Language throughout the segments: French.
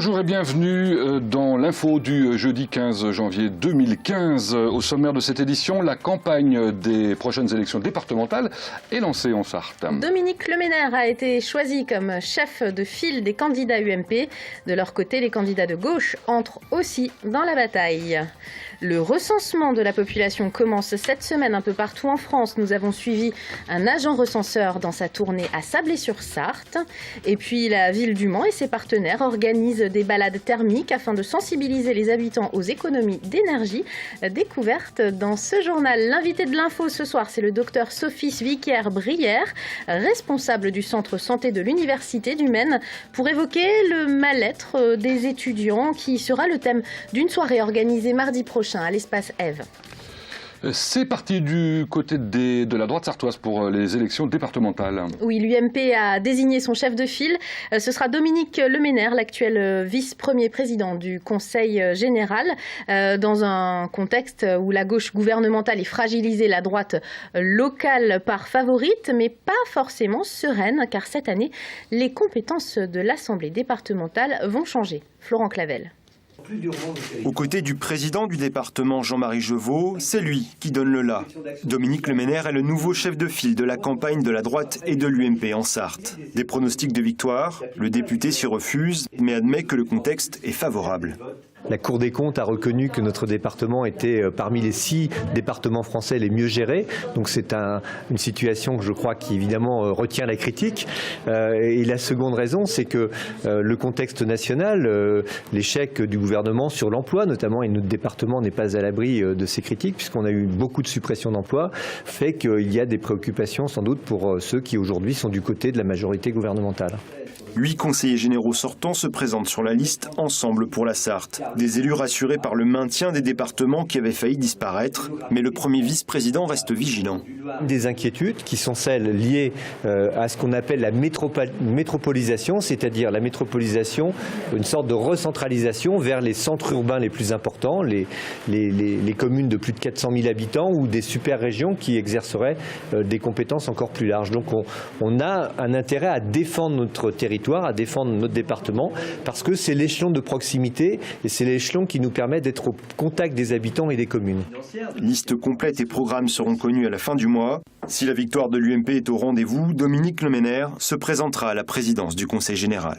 Bonjour et bienvenue dans l'info du jeudi 15 janvier 2015. Au sommaire de cette édition, la campagne des prochaines élections départementales est lancée en Sarthe. Dominique Leménaire a été choisi comme chef de file des candidats UMP. De leur côté, les candidats de gauche entrent aussi dans la bataille. Le recensement de la population commence cette semaine un peu partout en France. Nous avons suivi un agent recenseur dans sa tournée à Sablé-sur-Sarthe. Et puis la ville du Mans et ses partenaires organisent des balades thermiques afin de sensibiliser les habitants aux économies d'énergie. Découverte dans ce journal. L'invité de l'info ce soir, c'est le docteur Sophie Vicaire-Brière, responsable du centre santé de l'Université du Maine, pour évoquer le mal-être des étudiants qui sera le thème d'une soirée organisée mardi prochain à l'espace Ève. C'est parti du côté de la droite sartoise pour les élections départementales. Oui, l'UMP a désigné son chef de file. Ce sera Dominique Leménaire, l'actuel vice-premier président du Conseil général. Dans un contexte où la gauche gouvernementale est fragilisée, la droite locale part favorite, mais pas forcément sereine, car cette année, les compétences de l'Assemblée départementale vont changer. Florent Clavel. Aux côtés du président du département, Jean-Marie Jeuveau, c'est lui qui donne le la. Dominique Leménaire est le nouveau chef de file de la campagne de la droite et de l'UMP en Sarthe. Des pronostics de victoire, le député s'y refuse, mais admet que le contexte est favorable. La Cour des comptes a reconnu que notre département était parmi les 6 départements français les mieux gérés. Donc c'est une situation que je crois qui évidemment retient la critique. Et la seconde raison, c'est que le contexte national, l'échec du gouvernement sur l'emploi notamment, et notre département n'est pas à l'abri de ces critiques puisqu'on a eu beaucoup de suppressions d'emplois, fait qu'il y a des préoccupations sans doute pour ceux qui aujourd'hui sont du côté de la majorité gouvernementale. 8 conseillers généraux sortants se présentent sur la liste Ensemble pour la Sarthe. Des élus rassurés par le maintien des départements qui avaient failli disparaître, mais le premier vice-président reste vigilant. Des inquiétudes qui sont celles liées à ce qu'on appelle la métropolisation, c'est-à-dire la métropolisation, une sorte de recentralisation vers les centres urbains les plus importants, les communes de plus de 400 000 habitants ou des super-régions qui exerceraient des compétences encore plus larges. Donc on a un intérêt à défendre notre territoire, à défendre notre département, parce que c'est l'échelon de proximité et c'est l'échelon qui nous permet d'être au contact des habitants et des communes. Liste complète et programmes seront connus à la fin du mois. Si la victoire de l'UMP est au rendez-vous, Dominique Leménaire se présentera à la présidence du Conseil général.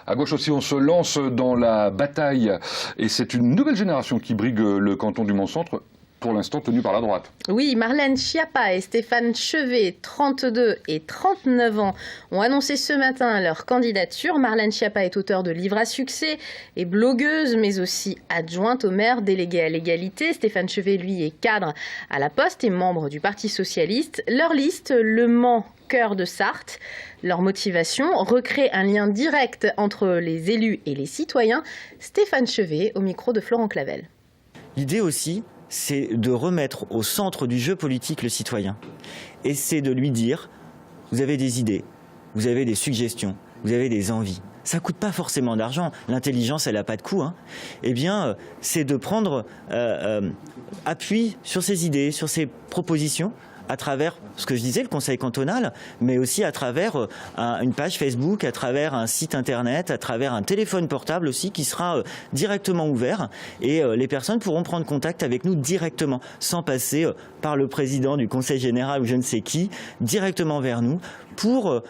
À gauche aussi, on se lance dans la bataille et c'est une nouvelle génération qui brigue le canton du Mans-Centre, pour l'instant tenu par la droite. Oui, Marlène Schiappa et Stéphane Chevet, 32 et 39 ans, ont annoncé ce matin leur candidature. Marlène Schiappa est auteure de livres à succès et blogueuse, mais aussi adjointe au maire délégué à l'égalité. Stéphane Chevet, lui, est cadre à la Poste et membre du Parti socialiste. Leur liste, Le Mans, cœur de Sarthe. Leur motivation, recréer un lien direct entre les élus et les citoyens. Stéphane Chevet, au micro de Florent Clavel. L'idée aussi, c'est de remettre au centre du jeu politique le citoyen. Et c'est de lui dire, vous avez des idées, vous avez des suggestions, vous avez des envies. Ça ne coûte pas forcément d'argent, l'intelligence elle n'a pas de coût. Eh bien, c'est de prendre appui sur ces idées, sur ces propositions, à travers ce que je disais, le conseil cantonal, mais aussi à travers une page Facebook, à travers un site internet, à travers un téléphone portable aussi qui sera directement ouvert et les personnes pourront prendre contact avec nous directement, sans passer par le président du conseil général ou je ne sais qui, directement vers nous pour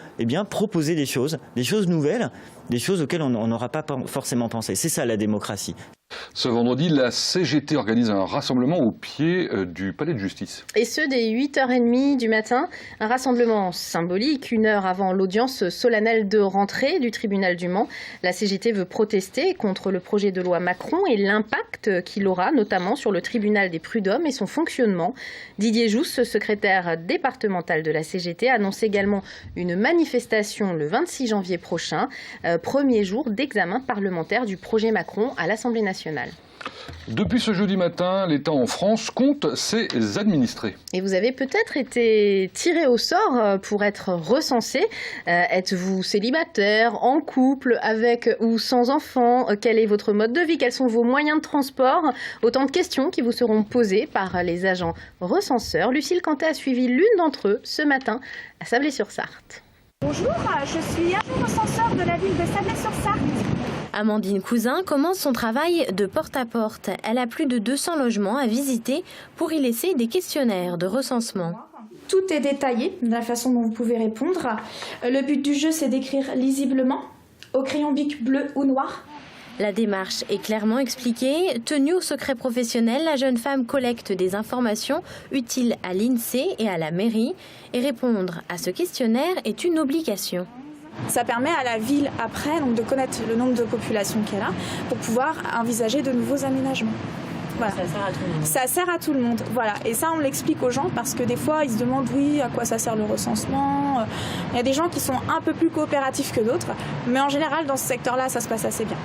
proposer des choses nouvelles, des choses auxquelles on n'aura pas forcément pensé. C'est ça la démocratie. Ce vendredi, la CGT organise un rassemblement au pied du palais de justice. Et ce, dès 8h30 du matin, un rassemblement symbolique, 1 heure avant l'audience solennelle de rentrée du tribunal du Mans. La CGT veut protester contre le projet de loi Macron et l'impact qu'il aura, notamment sur le tribunal des prud'hommes et son fonctionnement. Didier Jousse, secrétaire départemental de la CGT, annonce également une manifestation le 26 janvier prochain, premier jour d'examen parlementaire du projet Macron à l'Assemblée nationale. Depuis ce jeudi matin, l'État en France compte ses administrés. Et vous avez peut-être été tiré au sort pour être recensé. Êtes-vous célibataire, en couple, avec ou sans enfant? Quel est votre mode de vie? Quels sont vos moyens de transport? Autant de questions qui vous seront posées par les agents recenseurs. Lucille Cantet a suivi l'une d'entre eux ce matin à Sablé-sur-Sarthe. Bonjour, je suis agent recenseur de la ville de Sablé-sur-Sarthe. Amandine Cousin commence son travail de porte-à-porte. Elle a plus de 200 logements à visiter pour y laisser des questionnaires de recensement. Tout est détaillé de la façon dont vous pouvez répondre. Le but du jeu, c'est d'écrire lisiblement, au crayon bic bleu ou noir. La démarche est clairement expliquée. Tenue au secret professionnel, la jeune femme collecte des informations utiles à l'INSEE et à la mairie. Et répondre à ce questionnaire est une obligation. Ça permet à la ville, après, donc, de connaître le nombre de populations qu'elle a pour pouvoir envisager de nouveaux aménagements. Voilà. Ça sert à tout le monde. Ça sert à tout le monde, voilà. Et ça, on l'explique aux gens parce que des fois, ils se demandent, oui, à quoi ça sert le recensement. Il y a des gens qui sont un peu plus coopératifs que d'autres. Mais en général, dans ce secteur-là, ça se passe assez bien.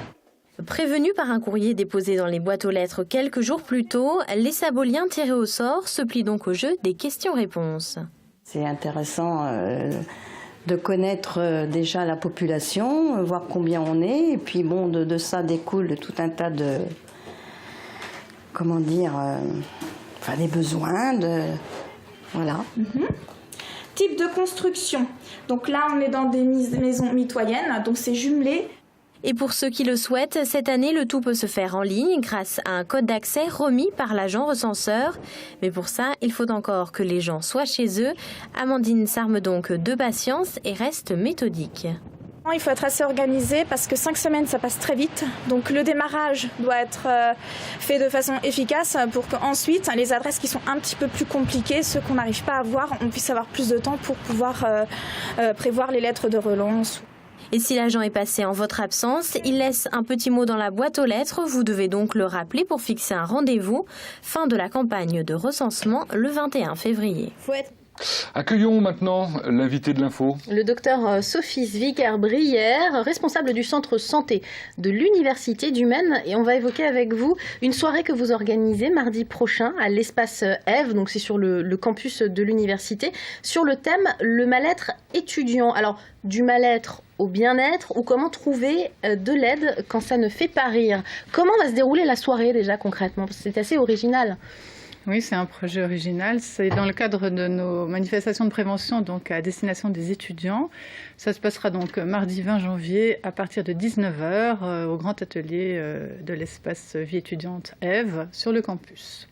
Prévenus par un courrier déposé dans les boîtes aux lettres quelques jours plus tôt, les Saboliens tirés au sort se plient donc au jeu des questions-réponses. C'est intéressant de connaître déjà la population, voir combien on est. Et puis bon, de ça découle tout un tas de... comment dire, des besoins, voilà. Type de construction. Donc là, on est dans des maisons mitoyennes, donc c'est jumelé. Et pour ceux qui le souhaitent, cette année, le tout peut se faire en ligne grâce à un code d'accès remis par l'agent recenseur. Mais pour ça, il faut encore que les gens soient chez eux. Amandine s'arme donc de patience et reste méthodique. Il faut être assez organisé parce que 5 semaines, ça passe très vite. Donc le démarrage doit être fait de façon efficace pour qu'ensuite, les adresses qui sont un petit peu plus compliquées, ceux qu'on n'arrive pas à voir, on puisse avoir plus de temps pour pouvoir prévoir les lettres de relance. Et si l'agent est passé en votre absence, il laisse un petit mot dans la boîte aux lettres. Vous devez donc le rappeler pour fixer un rendez-vous. Fin de la campagne de recensement le 21 février. Accueillons maintenant l'invité de l'info. Le docteur Sophie Zwicker-Brière, responsable du centre santé de l'Université du Maine. Et on va évoquer avec vous une soirée que vous organisez mardi prochain à l'espace Ève, donc c'est sur le campus de l'université, sur le thème le mal-être étudiant. Alors, du mal-être au bien-être ou comment trouver de l'aide quand ça ne fait pas rire. Comment va se dérouler la soirée déjà concrètement? Parce que c'est assez original. Oui, c'est un projet original. C'est dans le cadre de nos manifestations de prévention donc à destination des étudiants. Ça se passera donc mardi 20 janvier à partir de 19h au grand atelier de l'espace vie étudiante Ève sur le campus.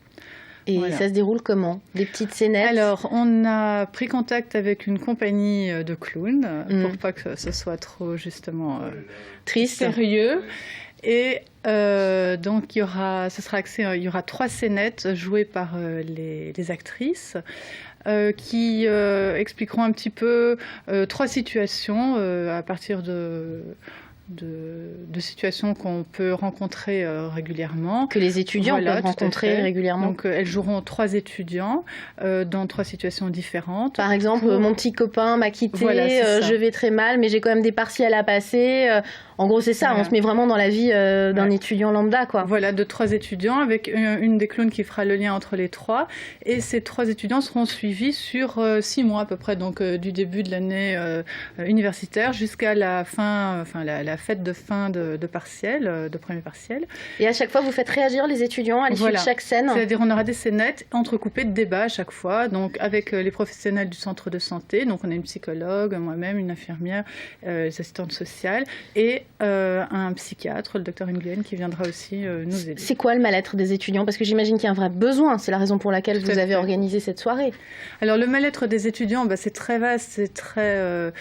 Et voilà. Ça se déroule comment? Des petites scénettes? Alors, on a pris contact avec une compagnie de clowns pour pas que ce soit trop justement triste, sérieux. Et donc il y aura 3 scénettes jouées par les actrices qui expliqueront un petit peu 3 situations à partir de situations qu'on peut rencontrer régulièrement. Que les étudiants peuvent rencontrer régulièrement. Donc elles joueront 3 étudiants dans 3 situations différentes. Par exemple, mon petit copain m'a quitté, je vais très mal, mais j'ai quand même des partiels à passer. En gros, c'est ça, voilà. On se met vraiment dans la vie d'un étudiant lambda, quoi. Voilà, de 3 étudiants, avec une des clowns qui fera le lien entre les 3. Et ces 3 étudiants seront suivis sur 6 mois à peu près, donc du début de l'année universitaire jusqu'à la fin, la fête de fin de partiel, de premier partiel. Et à chaque fois, vous faites réagir les étudiants à l'issue de chaque scène? C'est-à-dire, on aura des scénettes entrecoupées de débats à chaque fois, donc avec les professionnels du centre de santé. Donc, on a une psychologue, moi-même, une infirmière, les assistantes sociales et un psychiatre, le docteur Nguyen, qui viendra aussi nous aider. C'est quoi le mal-être des étudiants? Parce que j'imagine qu'il y a un vrai besoin. C'est la raison pour laquelle vous avez organisé cette soirée. Alors, le mal-être des étudiants, c'est très vaste, c'est très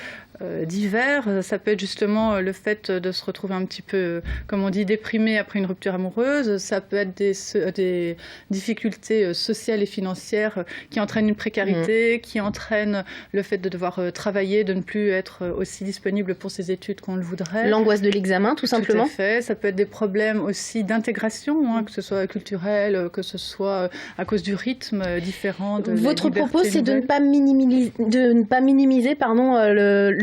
divers. Ça peut être justement le fait de se retrouver un petit peu, comme on dit, déprimé après une rupture amoureuse. Ça peut être des difficultés sociales et financières qui entraînent une précarité, qui entraînent le fait de devoir travailler, de ne plus être aussi disponible pour ses études qu'on le voudrait. L'angoisse de l'examen, tout simplement. Tout à fait. Ça peut être des problèmes aussi d'intégration, que ce soit culturel, que ce soit à cause du rythme différent de Votre propos, c'est de ne pas minimiser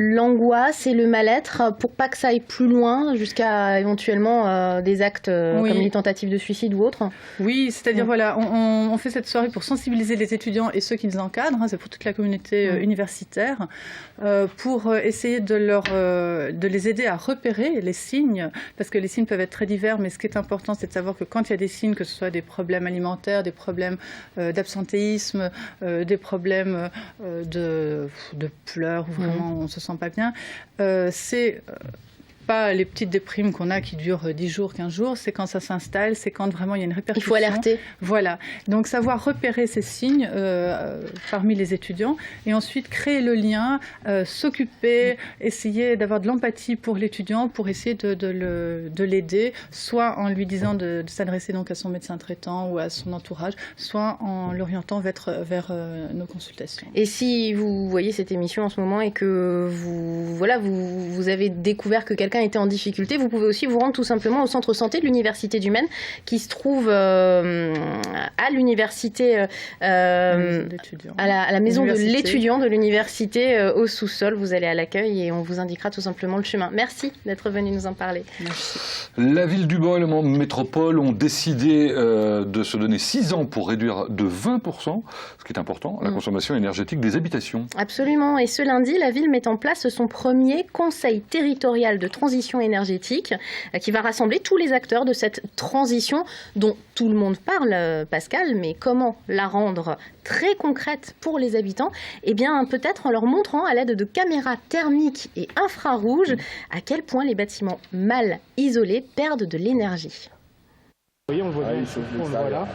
l'angoisse et le mal-être pour pas que ça aille plus loin jusqu'à éventuellement des actes comme les tentatives de suicide ou autres. Oui, c'est-à-dire voilà, on fait cette soirée pour sensibiliser les étudiants et ceux qui les encadrent, c'est pour toute la communauté universitaire, pour essayer de les aider à repérer les signes, parce que les signes peuvent être très divers, mais ce qui est important, c'est de savoir que quand il y a des signes, que ce soit des problèmes alimentaires, des problèmes d'absentéisme, des problèmes de pleurs, où vraiment on se sent pas bien, c'est pas les petites déprimes qu'on a qui durent 10 jours, 15 jours, c'est quand ça s'installe, c'est quand vraiment il y a une répercussion. Il faut alerter. Voilà, donc savoir repérer ces signes parmi les étudiants et ensuite créer le lien, s'occuper, essayer d'avoir de l'empathie pour l'étudiant pour essayer de l'aider, soit en lui disant de s'adresser donc à son médecin traitant ou à son entourage, soit en l'orientant vers nos consultations. Et si vous voyez cette émission en ce moment et que vous avez découvert que quelqu'un était en difficulté, vous pouvez aussi vous rendre tout simplement au centre santé de l'Université du Maine qui se trouve à l'université, à la maison de l'étudiant de l'université au sous-sol. Vous allez à l'accueil et on vous indiquera tout simplement le chemin. Merci d'être venu nous en parler. Merci. La ville du Mans et le Mans Métropole ont décidé de se donner 6 ans pour réduire de 20%, ce qui est important, la consommation énergétique des habitations. Absolument. Et ce lundi, la ville met en place son premier conseil territorial de transition énergétique qui va rassembler tous les acteurs de cette transition dont tout le monde parle, Pascal, mais comment la rendre très concrète pour les habitants? Eh bien, peut-être en leur montrant à l'aide de caméras thermiques et infrarouges à quel point les bâtiments mal isolés perdent de l'énergie. Vous voyez, on le voit bien, on le voit là.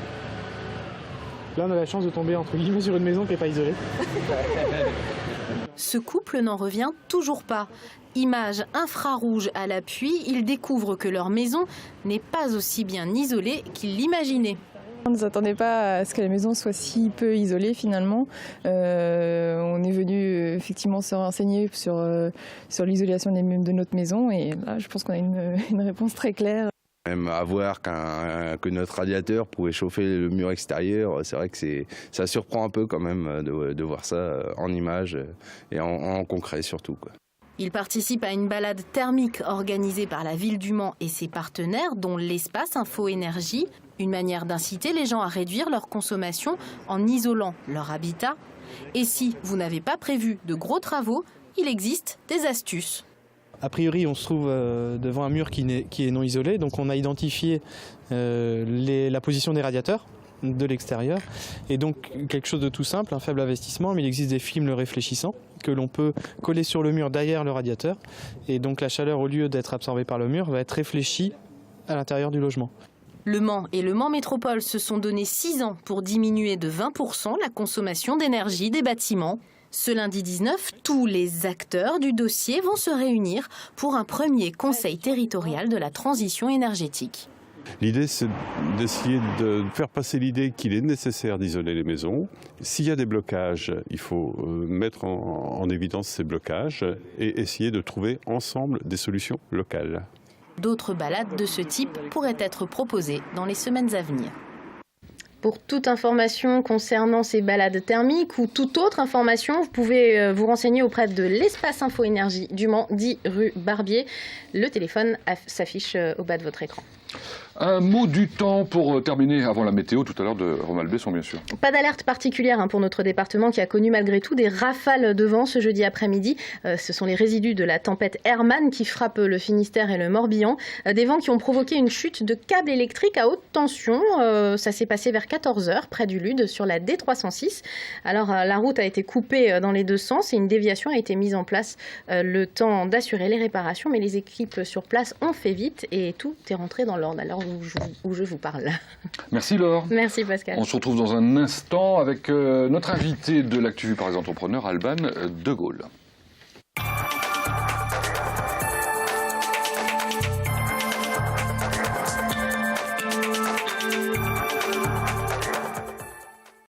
Là, on a la chance de tomber entre guillemets sur une maison qui n'est pas isolée. Ce couple n'en revient toujours pas. Images infrarouges à l'appui, ils découvrent que leur maison n'est pas aussi bien isolée qu'ils l'imaginaient. On ne s'attendait pas à ce que la maison soit si peu isolée finalement. On est venu effectivement se renseigner sur l'isolation de notre maison et là je pense qu'on a une réponse très claire. Même à voir que notre radiateur pouvait chauffer le mur extérieur, c'est vrai que ça surprend un peu quand même de voir ça en images et en concret surtout, quoi. Il participe à une balade thermique organisée par la ville du Mans et ses partenaires, dont l'Espace Info Énergie, une manière d'inciter les gens à réduire leur consommation en isolant leur habitat. Et si vous n'avez pas prévu de gros travaux, il existe des astuces. A priori, on se trouve devant un mur qui est non isolé, donc on a identifié la position des radiateurs de l'extérieur. Et donc quelque chose de tout simple, un faible investissement, mais il existe des films le réfléchissant que l'on peut coller sur le mur derrière le radiateur. Et donc la chaleur, au lieu d'être absorbée par le mur, va être réfléchie à l'intérieur du logement. Le Mans et le Mans Métropole se sont donné 6 ans pour diminuer de 20% la consommation d'énergie des bâtiments. Ce lundi 19, tous les acteurs du dossier vont se réunir pour un premier conseil territorial de la transition énergétique. L'idée, c'est d'essayer de faire passer l'idée qu'il est nécessaire d'isoler les maisons. S'il y a des blocages, il faut mettre en évidence ces blocages et essayer de trouver ensemble des solutions locales. D'autres balades de ce type pourraient être proposées dans les semaines à venir. Pour toute information concernant ces balades thermiques ou toute autre information, vous pouvez vous renseigner auprès de l'Espace Info Énergie du Mans, 10 rue Barbier. Le téléphone s'affiche au bas de votre écran. Un mot du temps pour terminer avant la météo tout à l'heure de Romain Besson, bien sûr. Pas d'alerte particulière pour notre département qui a connu malgré tout des rafales de vent ce jeudi après-midi. Ce sont les résidus de la tempête Herman qui frappent le Finistère et le Morbihan. Des vents qui ont provoqué une chute de câbles électriques à haute tension. Ça s'est passé vers 14h près du Lude sur la D306. Alors la route a été coupée dans les deux sens et une déviation a été mise en place le temps d'assurer les réparations. Mais les équipes sur place ont fait vite et tout est rentré dans l'ordre alors où je vous parle. Merci Laure. Merci Pascal. On se retrouve dans un instant avec notre invité de l'Actu Vue par les entrepreneurs, Alban De Gaulle.